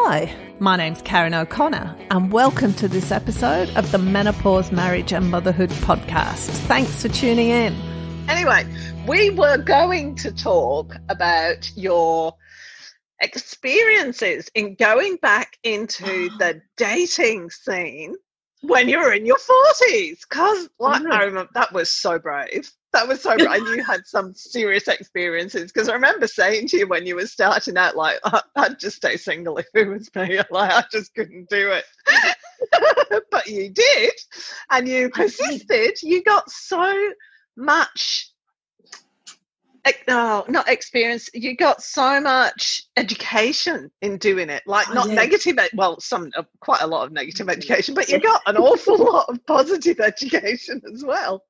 Hi, my name's Karen O'Connor and welcome to this episode of the Menopause, Marriage and Motherhood podcast. Thanks for tuning in. Anyway, we were going to talk about your experiences in going back into the dating scene when you were in your 40s. Because I remember that was so brave. That was so brave. And you had some serious experiences. Because I remember saying to you when you were starting out, like, I'd just stay single if it was me. Like, I just couldn't do it. But you did. And you persisted. You got so much... No, not experience. You got so much education in doing it, like negative, well, quite a lot of negative education, but you got an awful lot of positive education as well.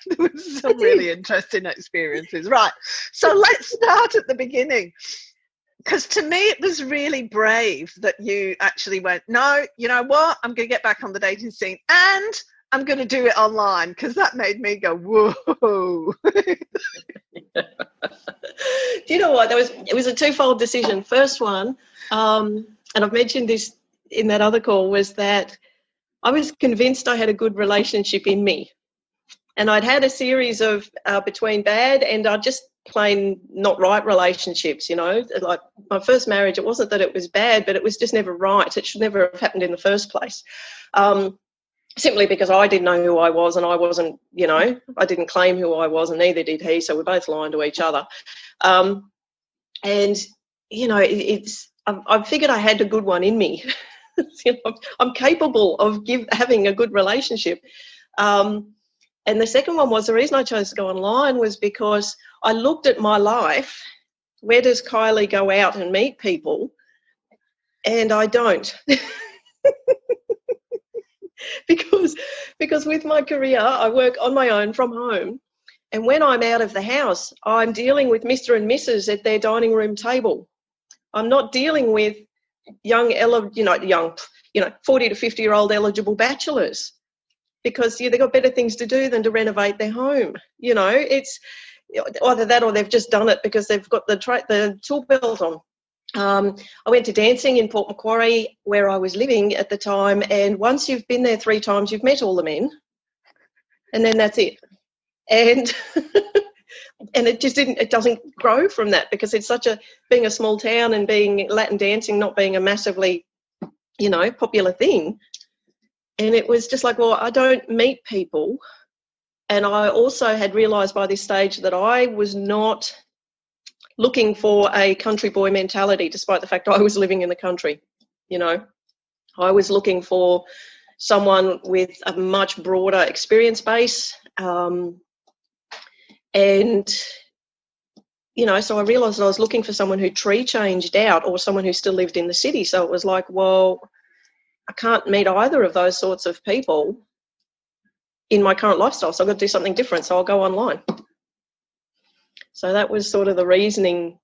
There was some really interesting experiences. Right. So let's start at the beginning. Because to me, it was really brave that you actually went, no, you know what? I'm going to get back on the dating scene and I'm going to do it online, because that made me go, whoa. Do you know what? It was a twofold decision. First one, and I've mentioned this in that other call, was that I was convinced I had a good relationship in me. And I'd had a series of between bad and just plain not right relationships, you know. Like my first marriage, it wasn't that it was bad, but it was just never right. It should never have happened in the first place. Simply because I didn't know who I was and I wasn't, you know, I didn't claim who I was and neither did he. So we're both lying to each other. And, you know, I figured I had a good one in me. You know, I'm capable of having a good relationship. And the second one was, the reason I chose to go online was because I looked at my life. Where does Kylie go out and meet people? And I don't. Because with my career, I work on my own from home. And when I'm out of the house, I'm dealing with Mr. and Mrs. at their dining room table. I'm not dealing with young 40 to 50-year-old eligible bachelors, because they've got better things to do than to renovate their home. You know, it's either that or they've just done it because they've got the tool belt on. I went to dancing in Port Macquarie, where I was living at the time, and once you've been there 3 times, you've met all the men, and then that's it. And and it doesn't grow from that, because it's being a small town and being Latin dancing not being a massively, you know, popular thing. And it was just like, well, I don't meet people. And I also had realised by this stage that I was not looking for a country boy mentality, despite the fact I was living in the country. You know, I was looking for someone with a much broader experience base. And, you know, so I realised I was looking for someone who tree changed out or someone who still lived in the city. So it was like, well, I can't meet either of those sorts of people in my current lifestyle, so I've got to do something different, so I'll go online. So that was sort of the reasoning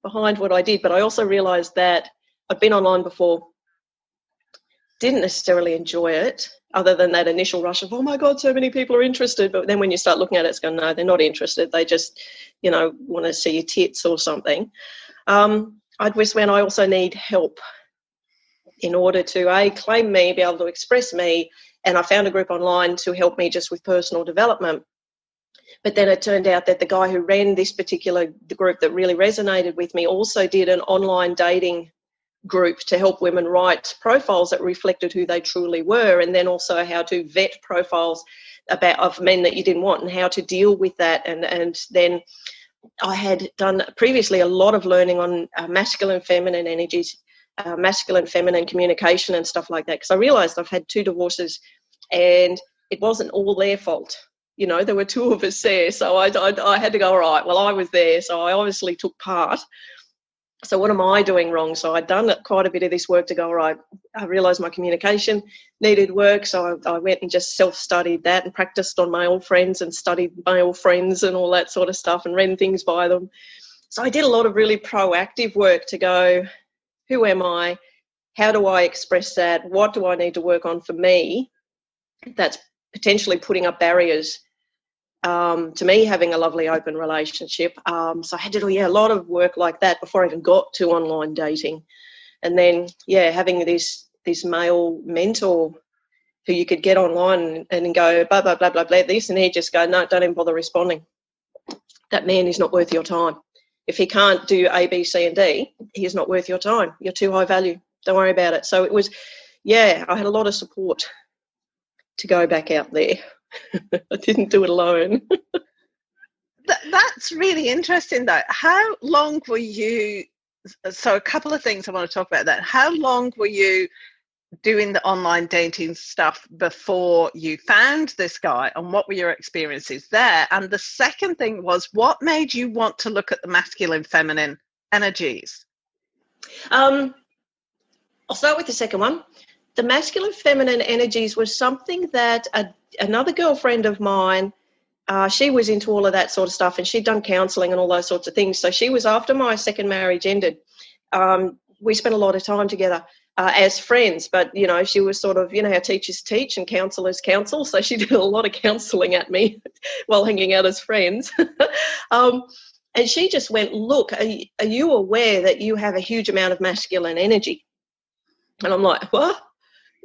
behind what I did. But I also realised that I'd been online before, didn't necessarily enjoy it, other than that initial rush of, oh, my God, so many people are interested. But then when you start looking at it, it's going, no, they're not interested. They just, you know, want to see your tits or something. I also need help in order to, claim me, be able to express me. And I found a group online to help me just with personal development. But then it turned out that the guy who ran this particular group that really resonated with me also did an online dating group to help women write profiles that reflected who they truly were, and then also how to vet profiles of men that you didn't want and how to deal with that. And then I had done previously a lot of learning on masculine, feminine energies, masculine, feminine communication and stuff like that, because I realised I've had 2 divorces and it wasn't all their fault. You know, there were 2 of us there, so I had to go, all right, well, I was there, so I obviously took part. So what am I doing wrong? So I'd done quite a bit of this work to go, all right, I realised my communication needed work, so I went and just self-studied that and practised on male friends and studied male friends and all that sort of stuff and ran things by them. So I did a lot of really proactive work to go, who am I? How do I express that? What do I need to work on for me that's potentially putting up barriers to me having a lovely open relationship. So I had to do a lot of work like that before I even got to online dating. And then, having this male mentor who you could get online and go, blah, blah, blah, blah, blah, this, and he'd just go, no, don't even bother responding. That man is not worth your time. If he can't do A, B, C, and D, he is not worth your time. You're too high value. Don't worry about it. So it was, I had a lot of support to go back out there. I didn't do it alone. That's really interesting, though. How long were you, so a couple of things I want to talk about that. How long were you doing the online dating stuff before you found this guy, and what were your experiences there? And the second thing was, what made you want to look at the masculine feminine energies? I'll start with the second one. The masculine feminine energies was something that another girlfriend of mine, she was into all of that sort of stuff, and she'd done counselling and all those sorts of things. So she was, after my second marriage ended, we spent a lot of time together as friends, but, she was sort of, how teachers teach and counsellors counsel. So she did a lot of counselling at me while hanging out as friends. And she just went, look, are you aware that you have a huge amount of masculine energy? And I'm like, what?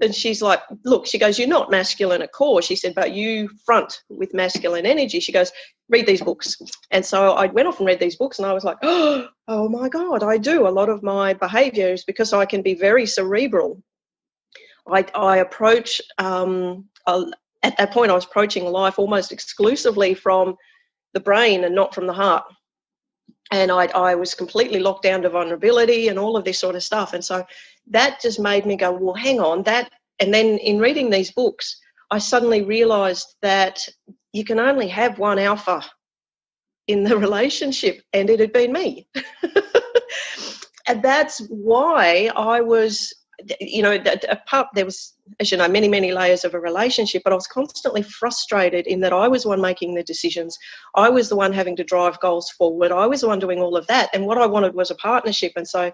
And she's like, look, she goes, you're not masculine at core. She said, but you front with masculine energy. She goes, read these books. And so I went off and read these books, and I was like, oh my God, I do. A lot of my behaviour is because I can be very cerebral. I approach, at that point I was approaching life almost exclusively from the brain and not from the heart. And I was completely locked down to vulnerability and all of this sort of stuff. And so that just made me go, well, hang on, and then in reading these books, I suddenly realised that you can only have one alpha in the relationship, and it had been me. And that's why I was, there was, as you know, many, many layers of a relationship, but I was constantly frustrated in that I was the one making the decisions. I was the one having to drive goals forward. I was the one doing all of that. And what I wanted was a partnership. And so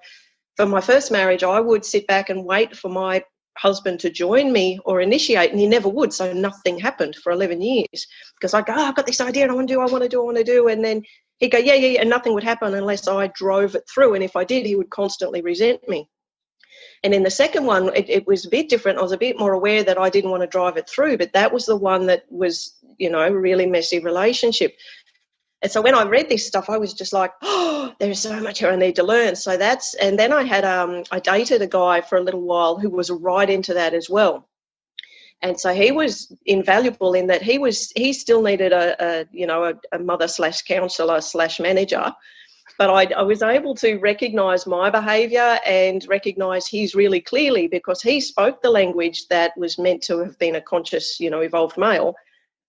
for my first marriage, I would sit back and wait for my husband to join me or initiate, and he never would. So nothing happened for 11 years because I'd go, I've got this idea and I want to do. And then he'd go, yeah. And nothing would happen unless I drove it through. And if I did, he would constantly resent me. And in the second one, it was a bit different. I was a bit more aware that I didn't want to drive it through, but that was the one that was, a really messy relationship. And so when I read this stuff, I was just like, oh, there's so much here I need to learn. So and then I had, I dated a guy for a little while who was right into that as well. And so he was invaluable in that he still needed a mother/counsellor/manager. But I was able to recognise my behaviour and recognise his really clearly, because he spoke the language that was meant to have been a conscious, evolved male,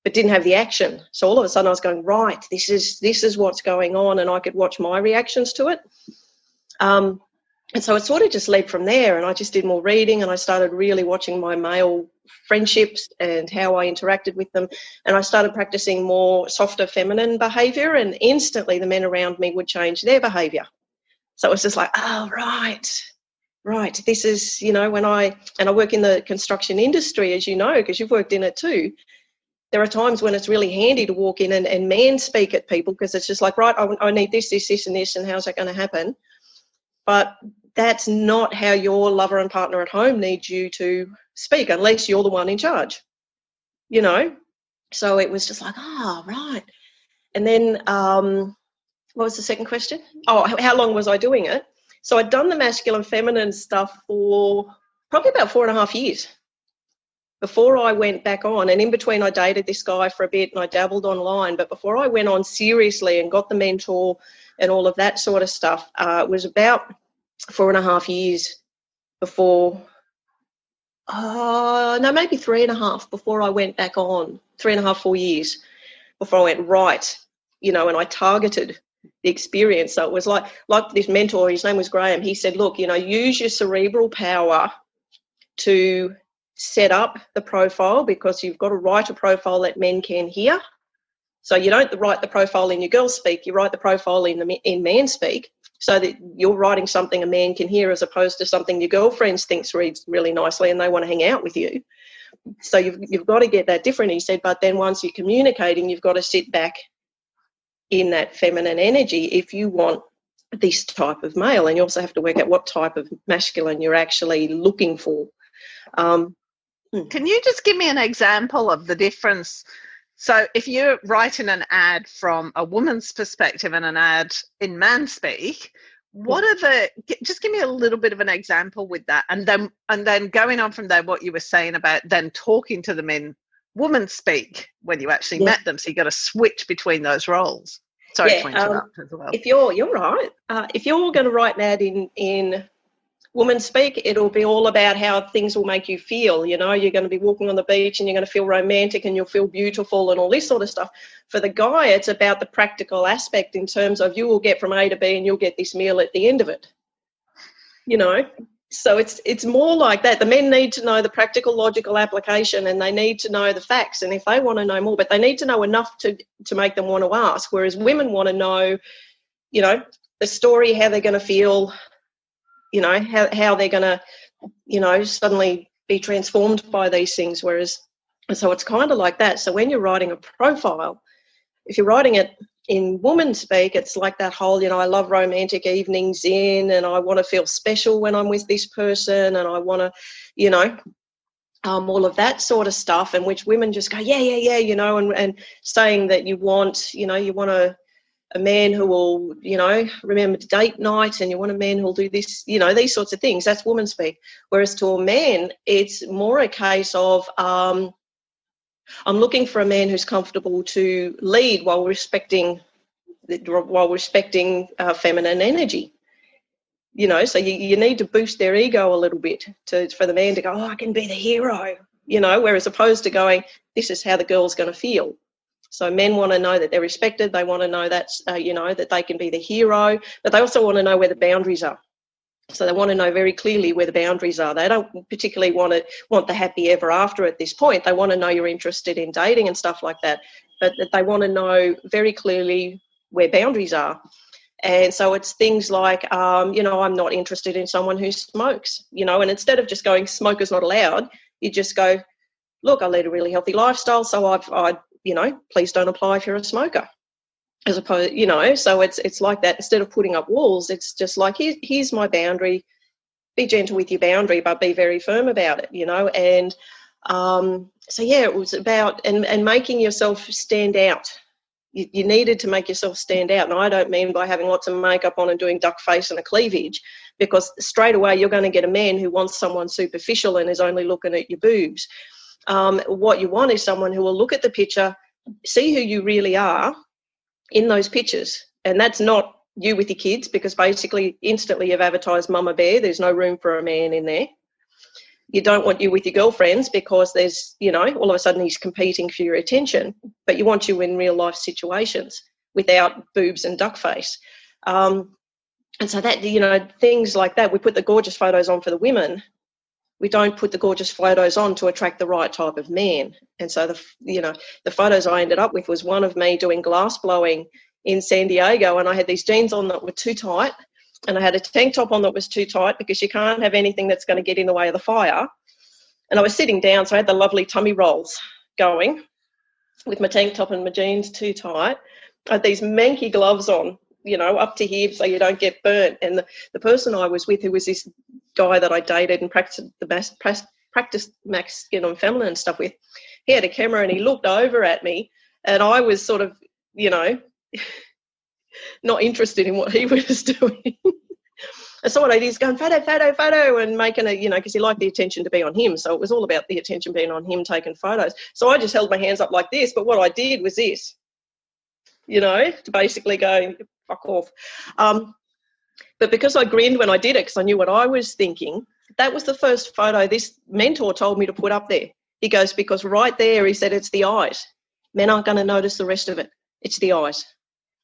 but didn't have the action. So all of a sudden I was going, right, this is what's going on, and I could watch my reactions to it. And so it sort of just led from there, and I just did more reading, and I started really watching my male friendships and how I interacted with them, and I started practicing more softer feminine behaviour, and instantly the men around me would change their behaviour. So it was just like, oh, right, this is, when I work in the construction industry, as you know, because you've worked in it too. There are times when it's really handy to walk in and man speak at people, because it's just like, right, I need this, and this, and how's that going to happen? But that's not how your lover and partner at home needs you to speak, unless you're the one in charge, So it was just like, oh, right. And then what was the second question? Oh, how long was I doing it? So I'd done the masculine feminine stuff for probably about 4.5 years before I went back on. And in between, I dated this guy for a bit and I dabbled online. But before I went on seriously and got the mentor and all of that sort of stuff, it was about 4.5 years before, maybe 3.5 before I went back on, 3.5, 4 years before I went right, and I targeted the experience. So it was like this mentor, his name was Graham, he said, look, use your cerebral power to set up the profile, because you've got to write a profile that men can hear. So you don't write the profile in your girl speak, you write the profile in man speak, so that you're writing something a man can hear, as opposed to something your girlfriends thinks reads really nicely and they want to hang out with you. So you've got to get that different, he said. But then once you're communicating, you've got to sit back in that feminine energy if you want this type of male, and you also have to work out what type of masculine you're actually looking for. Can you just give me an example of the difference? So if you're writing an ad from a woman's perspective and an ad in man speak, what are just give me a little bit of an example with that, and then going on from there, what you were saying about then talking to them in woman speak when you actually met them, so you got to switch between those roles. Sorry to interrupt as well. If you're right, if you're going to write an ad in woman speak, it'll be all about how things will make you feel. You know, you're going to be walking on the beach and you're going to feel romantic and you'll feel beautiful and all this sort of stuff. For the guy, it's about the practical aspect in terms of you will get from A to B and you'll get this meal at the end of it. You know, so it's more like that. The men need to know the practical, logical application, and they need to know the facts. And if they want to know more, but they need to know enough to make them want to ask. Whereas women want to know, you know, the story, how they're going to feel, you know, how they're going to, you know, suddenly be transformed by these things. Whereas, so it's kind of like that. So when you're writing a profile, if you're writing it in woman speak, it's like that whole, you know, I love romantic evenings in, and I want to feel special when I'm with this person, and I want to, you know, all of that sort of stuff, and which women just go, yeah, you know, and saying that you want, you know, you want a man who will, you know, remember to date night, and you want a man who will do this, you know, these sorts of things. That's woman speak. Whereas to a man, it's more a case of I'm looking for a man who's comfortable to lead while respecting feminine energy. You know, so you need to boost their ego a little bit for the man to go, oh, I can be the hero, you know, whereas opposed to going, this is how the girl's going to feel. So men want to know that they're respected. They want to know that, you know, that they can be the hero, but they also want to know where the boundaries are. So they want to know very clearly where the boundaries are. They don't particularly want the happy ever after at this point. They want to know you're interested in dating and stuff like that, but they want to know very clearly where boundaries are. And so it's things like, you know, I'm not interested in someone who smokes, you know, and instead of just going, smoker's not allowed, you just go, look, I lead a really healthy lifestyle, so I you know, please don't apply if you're a smoker. As opposed, you know, so it's like that. Instead of putting up walls, it's just like, here's my boundary. Be gentle with your boundary, but be very firm about it, you know. And so, yeah, it was about and making yourself stand out. You needed to make yourself stand out. And I don't mean by having lots of makeup on and doing duck face and a cleavage, because straight away you're going to get a man who wants someone superficial and is only looking at your boobs. What you want is someone who will look at the picture, see who you really are in those pictures. And that's not you with your kids, because basically instantly you've advertised mama bear. There's no room for a man in there. You don't want you with your girlfriends, because there's, you know, all of a sudden he's competing for your attention, but you want you in real life situations without boobs and duck face. And so that, you know, things like that. We put the gorgeous photos on for the women. We don't put the gorgeous photos on to attract the right type of man. And so the photos I ended up with was one of me doing glass blowing in San Diego, and I had these jeans on that were too tight, and I had a tank top on that was too tight, because you can't have anything that's going to get in the way of the fire. And I was sitting down, so I had the lovely tummy rolls going with my tank top and my jeans too tight. I had these manky gloves on, you know, up to here so you don't get burnt. And the person I was with, who was this guy that I dated and practiced masculine and feminine stuff with, he had a camera and he looked over at me, and I was sort of, you know, not interested in what he was doing. And so what I did is going photo and making a, you know, because he liked the attention to be on him. So it was all about the attention being on him taking photos. So I just held my hands up like this, but what I did was this, you know, to basically go, fuck off. But because I grinned when I did it, because I knew what I was thinking, that was the first photo this mentor told me to put up there. He goes, because right there, he said, it's the eyes. Men aren't going to notice the rest of it. It's the eyes.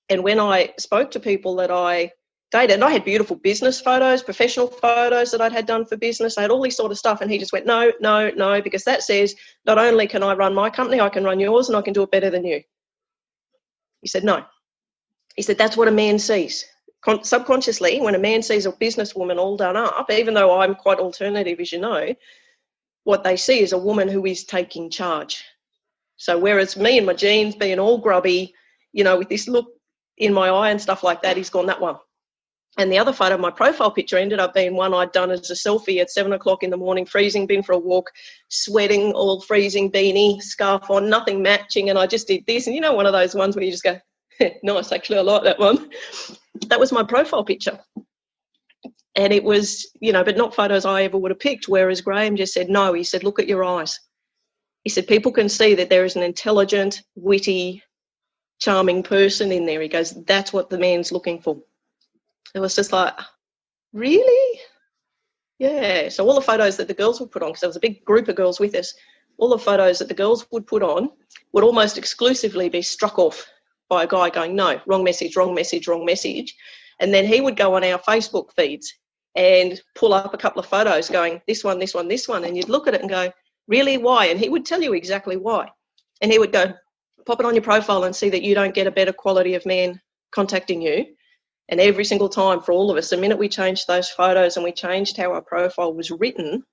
And when I spoke to people that I dated, and I had beautiful business photos, professional photos that I'd had done for business, I had all this sort of stuff, and he just went, no, because that says not only can I run my company, I can run yours, and I can do it better than you. He said, no. He said, that's what a man sees. Subconsciously, when a man sees a businesswoman all done up, even though I'm quite alternative, as you know, what they see is a woman who is taking charge. So whereas me and my jeans being all grubby, you know, with this look in my eye and stuff like that, he's gone, that one. And the other photo, my profile picture, ended up being one I'd done as a selfie at 7 o'clock in the morning, freezing, been for a walk, sweating, all freezing, beanie, scarf on, nothing matching. And I just did this. And you know, one of those ones where you just go, nice, actually, I like that one. That was my profile picture. And it was, you know, but not photos I ever would have picked. Whereas Graham just said, no, he said, look at your eyes. He said, people can see that there is an intelligent, witty, charming person in there. He goes, that's what the man's looking for. It was just like, really? Yeah. So all the photos that the girls would put on, because there was a big group of girls with us, all the photos that the girls would put on would almost exclusively be struck off by a guy going, no, wrong message, wrong message, wrong message. And then he would go on our Facebook feeds and pull up a couple of photos going, this one, this one, this one. And you'd look at it and go, really, why? And he would tell you exactly why. And he would go, pop it on your profile and see that you don't get a better quality of man contacting you. And every single time for all of us, the minute we changed those photos and we changed how our profile was written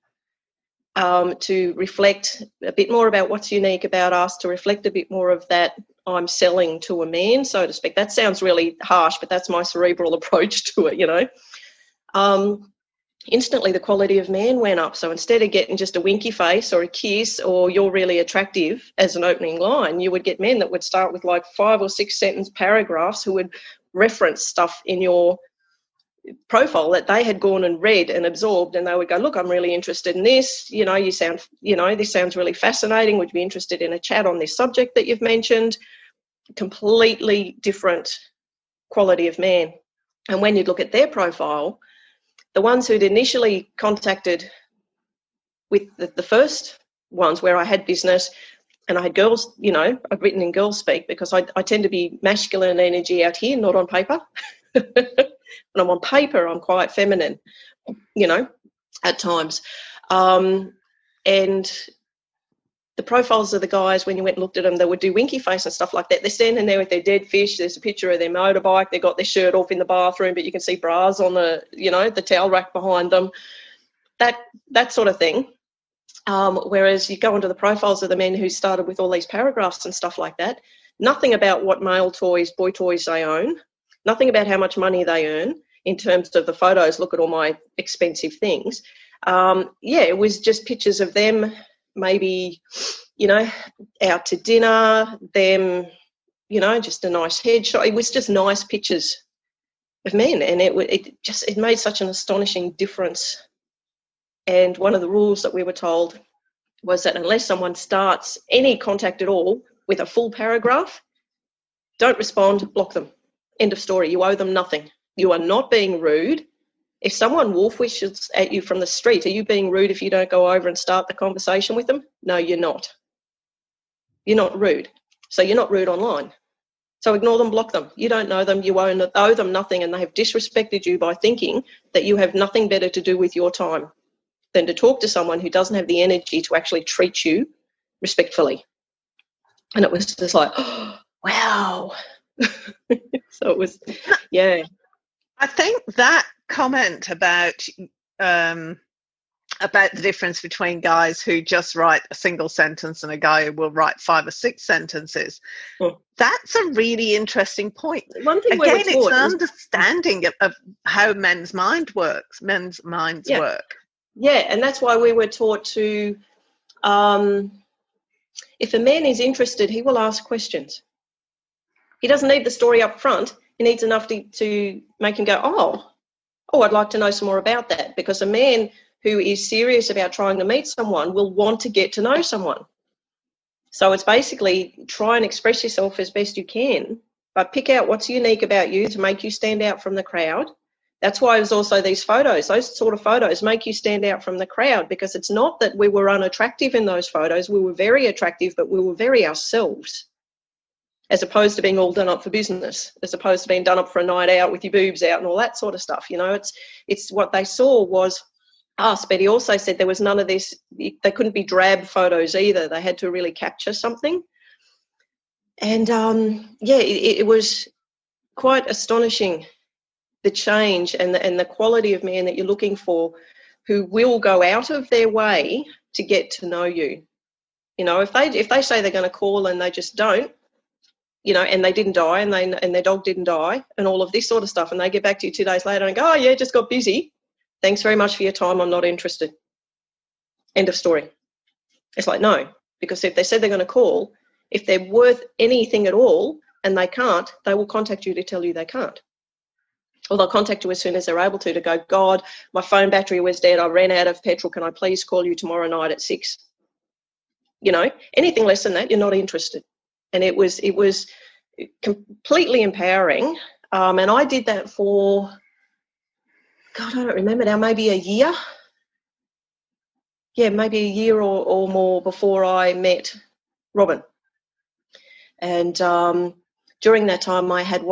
to reflect a bit more about what's unique about us, to reflect a bit more of that I'm selling to a man, so to speak. That sounds really harsh, but that's my cerebral approach to it, you know. Instantly the quality of man went up. So instead of getting just a winky face or a kiss or you're really attractive as an opening line, you would get men that would start with like 5 or 6 sentence paragraphs who would reference stuff in your profile that they had gone and read and absorbed, and they would go, look, I'm really interested in this, you know, this sounds really fascinating, would you be interested in a chat on this subject that you've mentioned? Completely different quality of man. And when you look at their profile, the ones who'd initially contacted with the first ones where I had business and I had girls, you know, I've written in girls speak because I tend to be masculine energy out here, not on paper. When I'm on paper, I'm quite feminine, you know, at times. And the profiles of the guys, when you went and looked at them, they would do winky face and stuff like that. They're standing there with their dead fish. There's a picture of their motorbike. They've got their shirt off in the bathroom, but you can see bras on the, you know, the towel rack behind them. That sort of thing. Whereas you go into the profiles of the men who started with all these paragraphs and stuff like that, nothing about what male toys, boy toys they own, nothing about how much money they earn in terms of the photos, look at all my expensive things. It was just pictures of them maybe, you know, out to dinner, them, you know, just a nice headshot. It was just nice pictures of men, and it made such an astonishing difference. And one of the rules that we were told was that unless someone starts any contact at all with a full paragraph, don't respond, block them. End of story. You owe them nothing. You are not being rude. If someone wolf wishes at you from the street, are you being rude if you don't go over and start the conversation with them? No, you're not. You're not rude. So you're not rude online. So ignore them, block them. You don't know them. You owe them nothing, and they have disrespected you by thinking that you have nothing better to do with your time than to talk to someone who doesn't have the energy to actually treat you respectfully. And it was just like, oh, wow. So it was, yeah. I think that comment about the difference between guys who just write a single sentence and a guy who will write 5 or 6 sentences, that's a really interesting point. One thing again, it's an understanding of how men's minds work. Yeah, and that's why we were taught to, if a man is interested, he will ask questions. He doesn't need the story up front. He needs enough to make him go, oh, I'd like to know some more about that. Because a man who is serious about trying to meet someone will want to get to know someone. So it's basically try and express yourself as best you can, but pick out what's unique about you to make you stand out from the crowd. That's why there's also these photos. Those sort of photos make you stand out from the crowd, because it's not that we were unattractive in those photos. We were very attractive, but we were very ourselves, as opposed to being all done up for business, as opposed to being done up for a night out with your boobs out and all that sort of stuff. You know, it's what they saw was us. But he also said there was none of this. They couldn't be drab photos either. They had to really capture something. And, it was quite astonishing, the change and the quality of man that you're looking for, who will go out of their way to get to know you. You know, if they say they're going to call and they just don't, and they didn't die, and their dog didn't die, and all of this sort of stuff, and they get back to you 2 days later and go, oh yeah, just got busy. Thanks very much for your time. I'm not interested. End of story. It's like, no, because if they said they're going to call, if they're worth anything at all and they can't, they will contact you to tell you they can't. Or they'll contact you as soon as they're able to go, God, my phone battery was dead. I ran out of petrol. Can I please call you tomorrow night at 6? Anything less than that, you're not interested. And it was completely empowering. And I did that for, God, I don't remember now, maybe a year. Yeah, maybe a year or more before I met Robin. And during that time, I had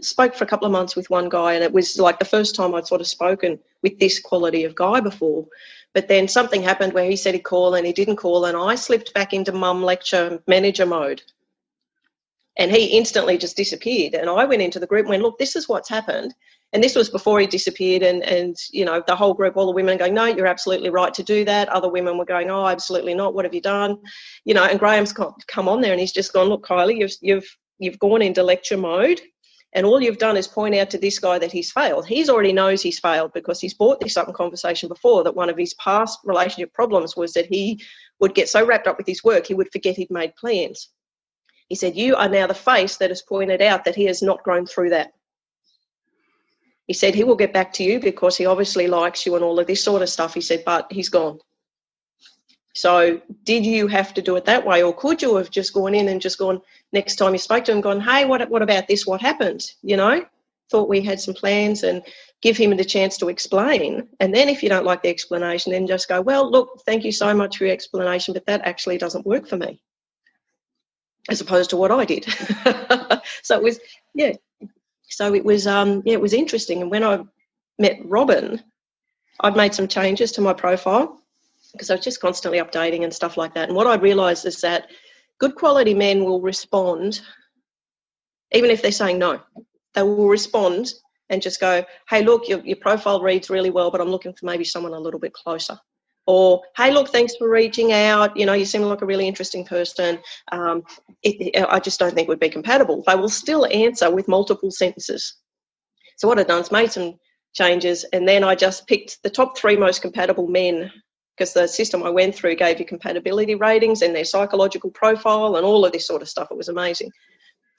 spoke for a couple of months with one guy, and it was like the first time I'd sort of spoken with this quality of guy before. But then something happened where he said he'd call and he didn't call, and I slipped back into mum lecture manager mode. And he instantly just disappeared. And I went into the group and went, look, this is what's happened. And this was before he disappeared, and the whole group, all the women going, no, you're absolutely right to do that. Other women were going, oh, absolutely not. What have you done? And Graham's come on there and he's just gone, look, Kylie, you've gone into lecture mode, and all you've done is point out to this guy that he's failed. He's already knows he's failed because he's brought this up in conversation before, that one of his past relationship problems was that he would get so wrapped up with his work, he would forget he'd made plans. He said, you are now the face that has pointed out that he has not grown through that. He said he will get back to you because he obviously likes you and all of this sort of stuff. He said, but he's gone. So did you have to do it that way, or could you have just gone in and just gone, next time you spoke to him, gone, hey, what about this? What happened? Thought we had some plans, and give him the chance to explain. And then if you don't like the explanation, then just go, well, look, thank you so much for your explanation, but that actually doesn't work for me, as opposed to what I did. So it was, yeah. So it was, it was interesting. And when I met Robin, I'd made some changes to my profile because I was just constantly updating and stuff like that. And what I realised is that good quality men will respond, even if they're saying no. They will respond and just go, hey, look, your profile reads really well, but I'm looking for maybe someone a little bit closer. Or, hey, look, thanks for reaching out. You seem like a really interesting person. I just don't think we'd be compatible. They will still answer with multiple sentences. So what I've done is made some changes, and then I just picked the top 3 most compatible men, because the system I went through gave you compatibility ratings and their psychological profile and all of this sort of stuff. It was amazing.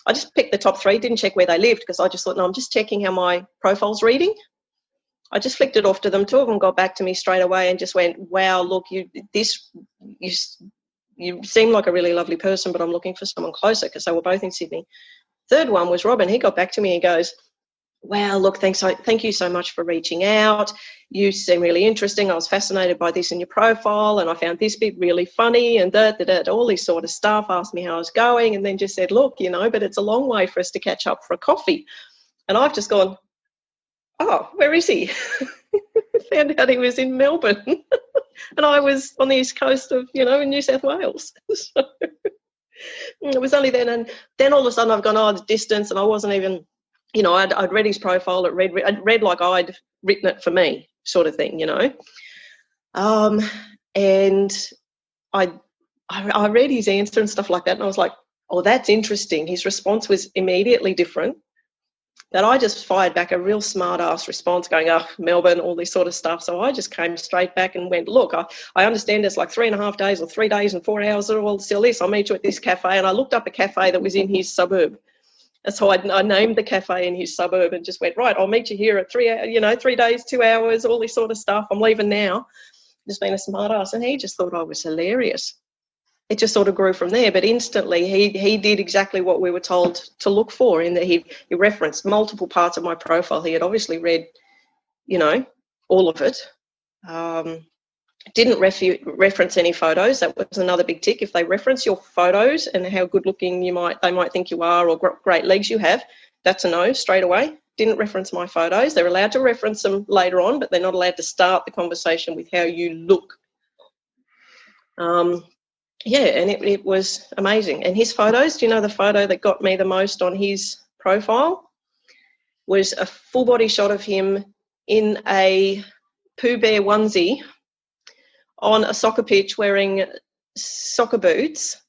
I just picked the top 3, didn't check where they lived, because I just thought, no, I'm just checking how my profile's reading. I just flicked it off to them. 2 of them got back to me straight away and just went, wow, look, you seem like a really lovely person, but I'm looking for someone closer, because they were both in Sydney. Third one was Robin. He got back to me and goes, wow, look, thank you so much for reaching out. You seem really interesting. I was fascinated by this in your profile, and I found this bit really funny, and all this sort of stuff. Asked me how I was going, and then just said, look, but it's a long way for us to catch up for a coffee. And I've just gone, oh, where is he? Found out he was in Melbourne and I was on the east coast of, in New South Wales. So it was only then, and then all of a sudden I've gone, the distance, and I wasn't even, I'd read his profile, I'd read like I'd written it for me, sort of thing, and I read his answer and stuff like that, and I was like, oh, that's interesting. His response was immediately different. That I just fired back a real smart-ass response going, oh, Melbourne, all this sort of stuff. So I just came straight back and went, look, I understand it's like 3.5 days or 3 days and 4 hours or all still this. I'll meet you at this cafe. And I looked up a cafe that was in his suburb. And so I named the cafe in his suburb and just went, right, I'll meet you here at 3 days, 2 hours, all this sort of stuff. I'm leaving now. Just being a smart-ass. And he just thought I was hilarious. It just sort of grew from there, but instantly he did exactly what we were told to look for, in that he referenced multiple parts of my profile. He had obviously read, all of it. Didn't reference any photos. That was another big tick. If they reference your photos and how good looking they might think you are, or great legs you have, that's a no straight away. Didn't reference my photos. They're allowed to reference them later on, but they're not allowed to start the conversation with how you look. Yeah, and it was amazing. And his photos, do you know the photo that got me the most on his profile? Was a full body shot of him in a Pooh Bear onesie on a soccer pitch wearing soccer boots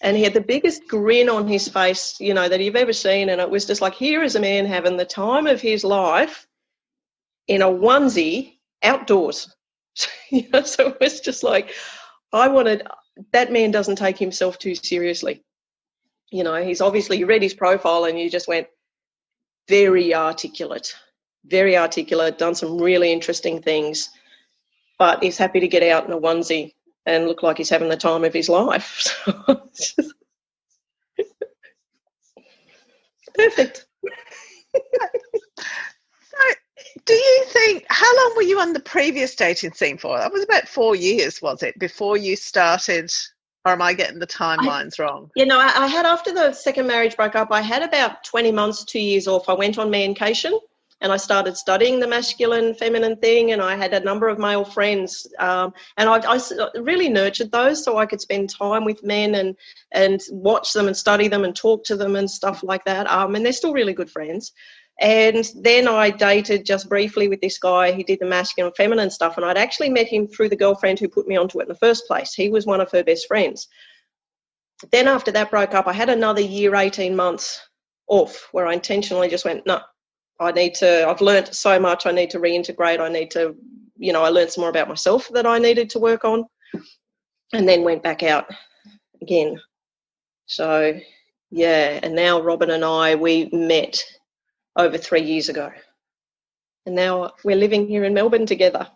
And he had the biggest grin on his face, you know, that you've ever seen. And it was just like, here is a man having the time of his life in a onesie outdoors. You know, so it was just like, that man doesn't take himself too seriously. You know, he's obviously, you read his profile and you just went, very articulate, done some really interesting things, but he's happy to get out in a onesie and look like he's having the time of his life. So perfect. So, do you think, how long were you on the previous dating scene for? That was about 4 years, was it, before you started, or am I getting the timelines wrong? You know, I had, after the second marriage broke up, I had about 20 months, 2 years off. I went on mancation and I started studying the masculine, feminine thing, and I had a number of male friends, and I really nurtured those so I could spend time with men and watch them and study them and talk to them and stuff like that, and they're still really good friends. And then I dated just briefly with this guy. He did the masculine and feminine stuff, and I'd actually met him through the girlfriend who put me onto it in the first place. He was one of her best friends. Then after that broke up, I had another year, 18 months off, where I intentionally just went, no, I've learned so much, I need to reintegrate, I need to, you know, I learned some more about myself that I needed to work on, and then went back out again. So, yeah, and now Robin and I, we met over 3 years ago. And now we're living here in Melbourne together.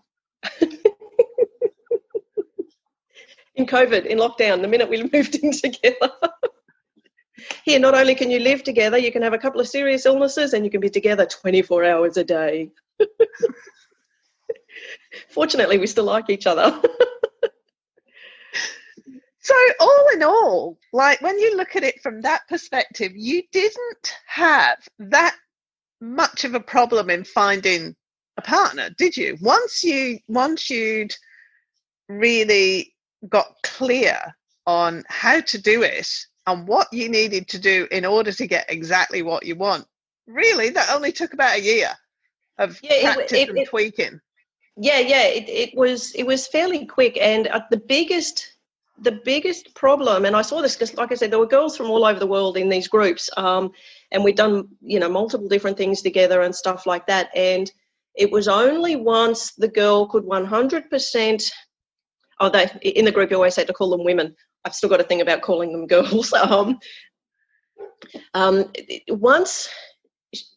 In COVID, in lockdown, the minute we moved in together. Here, not only can you live together, you can have a couple of serious illnesses and you can be together 24 hours a day. Fortunately, we still like each other. So all in all, like when you look at it from that perspective, you didn't have that much of a problem in finding a partner, did you? Once you'd really got clear on how to do it and what you needed to do in order to get exactly what you want, really that only took about a year of practice and tweaking. It was fairly quick. And the biggest problem, and I saw this because, like I said, there were girls from all over the world in these groups, and we'd done, you know, multiple different things together and stuff like that. And it was only once the girl could 100%, they in the group you always had to call them women. I've still got a thing about calling them girls. Once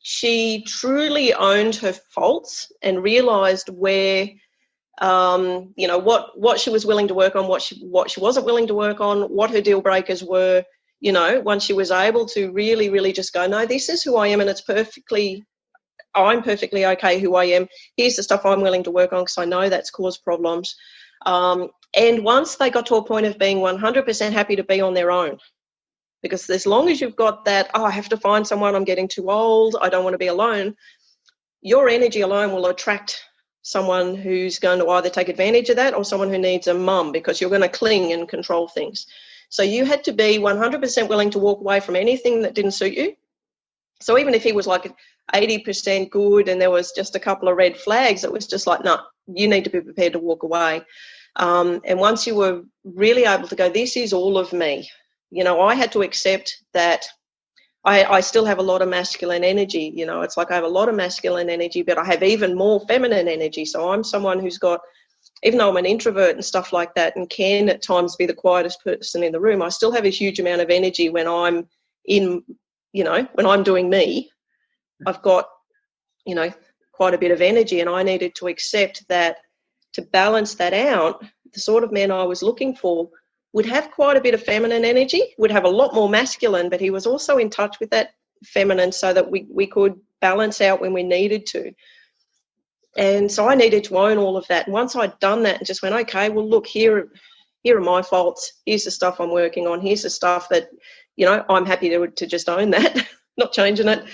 she truly owned her faults and realised where, you know, what she was willing to work on, what she wasn't willing to work on, what her deal breakers were, you know, once she was able to really, really just go, no, this is who I am and I'm perfectly okay who I am. Here's the stuff I'm willing to work on because I know that's caused problems. And once they got to a point of being 100% happy to be on their own, because as long as you've got that, I have to find someone, I'm getting too old, I don't want to be alone, your energy alone will attract someone who's going to either take advantage of that or someone who needs a mum, because you're going to cling and control things. So you had to be 100% willing to walk away from anything that didn't suit you. So even if he was like 80% good and there was just a couple of red flags, it was just like, no, you need to be prepared to walk away. And once you were really able to go, this is all of me, you know, I had to accept that I still have a lot of masculine energy. You know, it's like I have a lot of masculine energy, but I have even more feminine energy. So I'm someone who's got, even though I'm an introvert and stuff like that and can at times be the quietest person in the room, I still have a huge amount of energy when I'm in, you know, when I'm doing me. I've got, you know, quite a bit of energy, and I needed to accept that to balance that out, the sort of man I was looking for would have quite a bit of feminine energy, would have a lot more masculine, but he was also in touch with that feminine so that we could balance out when we needed to. And so I needed to own all of that. And once I'd done that and just went, okay, well, look, here are my faults. Here's the stuff I'm working on. Here's the stuff that, you know, I'm happy to just own that, not changing it.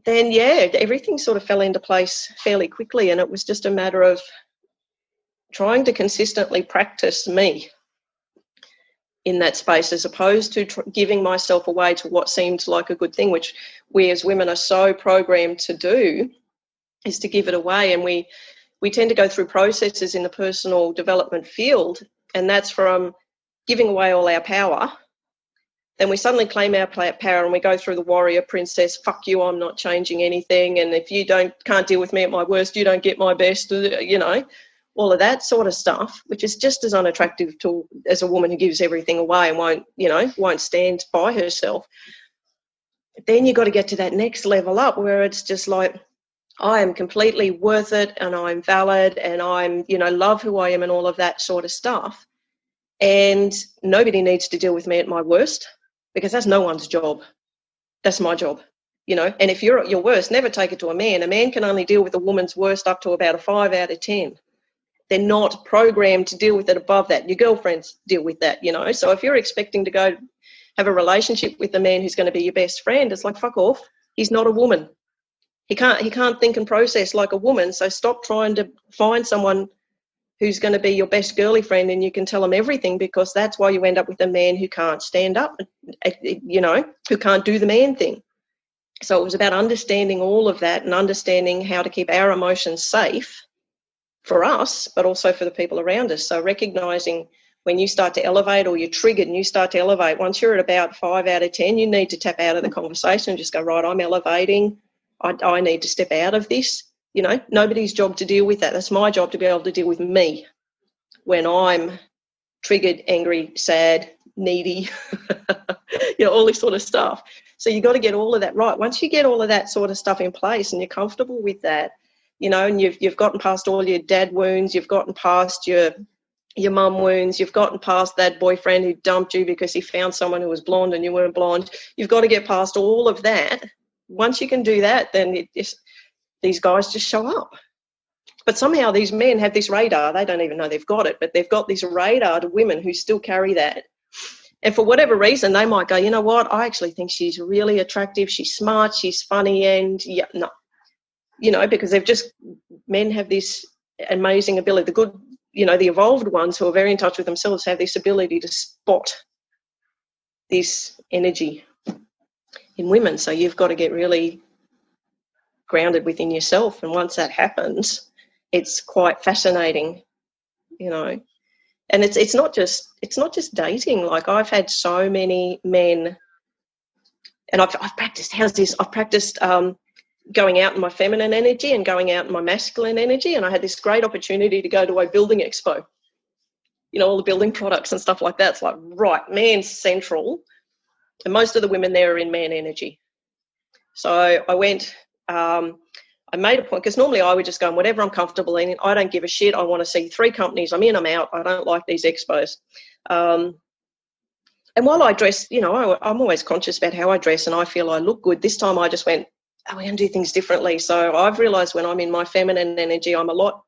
Then, yeah, everything sort of fell into place fairly quickly, and it was just a matter of trying to consistently practice me in that space, as opposed to giving myself away to what seemed like a good thing, which we as women are so programmed to do, is to give it away. And we tend to go through processes in the personal development field, and that's from giving away all our power, then we suddenly claim our power and we go through the warrior princess, fuck you, I'm not changing anything, and if you can't deal with me at my worst, you don't get my best, you know, all of that sort of stuff, which is just as unattractive as a woman who gives everything away and won't stand by herself. Then you've got to get to that next level up where it's just like, I am completely worth it and I'm valid and I'm, you know, love who I am and all of that sort of stuff. And nobody needs to deal with me at my worst, because that's no one's job. That's my job, you know. And if you're at your worst, never take it to a man. A man can only deal with a woman's worst up to about a 5 out of 10. They're not programmed to deal with it above that. Your girlfriends deal with that, you know. So if you're expecting to go have a relationship with a man who's going to be your best friend, it's like, fuck off. He's not a woman. He can't think and process like a woman. So stop trying to find someone who's going to be your best girly friend and you can tell them everything, because that's why you end up with a man who can't stand up, you know, who can't do the man thing. So it was about understanding all of that and understanding how to keep our emotions safe for us, but also for the people around us. So recognizing when you start to elevate or you're triggered and you start to elevate, once you're at about 5 out of 10, you need to tap out of the conversation and just go, right, I'm elevating. I need to step out of this. You know, nobody's job to deal with that. That's my job to be able to deal with me when I'm triggered, angry, sad, needy, you know, all this sort of stuff. So you got to get all of that right. Once you get all of that sort of stuff in place and you're comfortable with that, you know, and you've gotten past all your dad wounds, you've gotten past your mum wounds, you've gotten past that boyfriend who dumped you because he found someone who was blonde and you weren't blonde. You've got to get past all of that. Once you can do that, then these guys just show up. But somehow these men have this radar. They don't even know they've got it, but they've got this radar to women who still carry that. And for whatever reason, they might go, you know what, I actually think she's really attractive, she's smart, she's funny, and yeah, no. You know, because men have this amazing ability. The good, you know, the evolved ones who are very in touch with themselves have this ability to spot this energy in women. So you've got to get really grounded within yourself, and once that happens, it's quite fascinating, you know. And it's not just dating. Like, I've had so many men, and I've practiced going out in my feminine energy and going out in my masculine energy, and I had this great opportunity to go to a building expo, you know, all the building products and stuff like that. It's like, right, man's central, and most of the women there are in man energy. So I went, I made a point, because normally I would just go in whatever I'm comfortable in. I don't give a shit. I want to see 3 companies. I'm in, I'm out. I don't like these expos. And while I dress, you know, I'm always conscious about how I dress and I feel I look good. This time I just went, oh, we're going to do things differently. So I've realised when I'm in my feminine energy, I'm a lot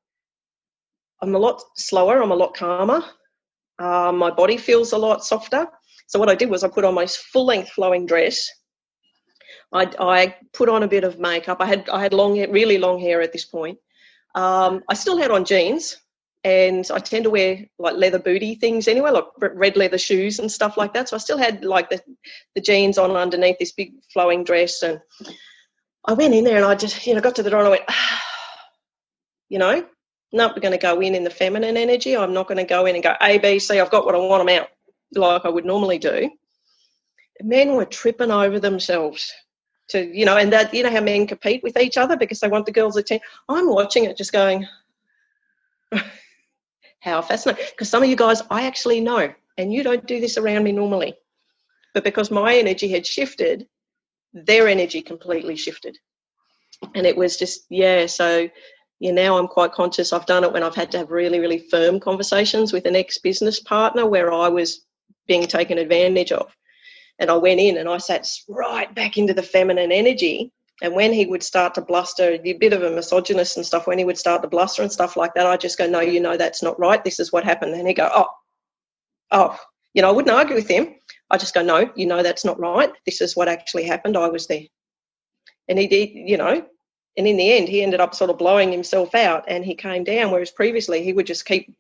slower. I'm a lot calmer. My body feels a lot softer. So what I did was I put on my full-length flowing dress. I put on a bit of makeup. I had long hair, really long hair at this point. I still had on jeans, and I tend to wear like leather booty things anyway, like red leather shoes and stuff like that. So I still had like the jeans on underneath this big flowing dress, and I went in there and I just, you know, got to the door and I went, you know, no, we're going to go in the feminine energy. I'm not going to go in and go A, B, C, I've got what I want, I'm out, like I would normally do. Men were tripping over themselves to, you know, and that, you know how men compete with each other because they want the girls' attention. I'm watching it just going, how fascinating. Because some of you guys I actually know, and you don't do this around me normally. But because my energy had shifted, their energy completely shifted. And it was just, yeah, so now I'm quite conscious. I've done it when I've had to have really, really firm conversations with an ex-business partner where I was being taken advantage of. And I went in and I sat right back into the feminine energy. And when he would start to bluster, a bit of a misogynist and stuff, when he would start to bluster and stuff like that, I just go, no, you know, that's not right. This is what happened. And he'd go, oh, you know, I wouldn't argue with him. I just go, no, you know, that's not right. This is what actually happened. I was there. And he did, you know, and in the end, he ended up sort of blowing himself out and he came down, whereas previously he would just keep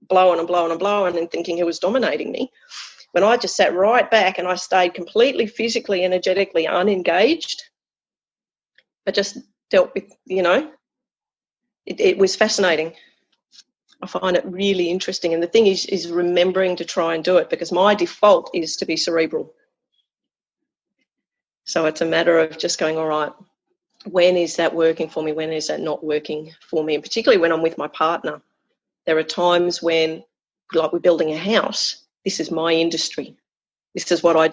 blowing and blowing and blowing and thinking he was dominating me. When I just sat right back and I stayed completely physically, energetically unengaged, I just dealt with, you know, it was fascinating. I find it really interesting. And the thing is remembering to try and do it, because my default is to be cerebral. So it's a matter of just going, all right, when is that working for me? When is that not working for me? And particularly when I'm with my partner, there are times when, like we're building a house, this is my industry. This is what I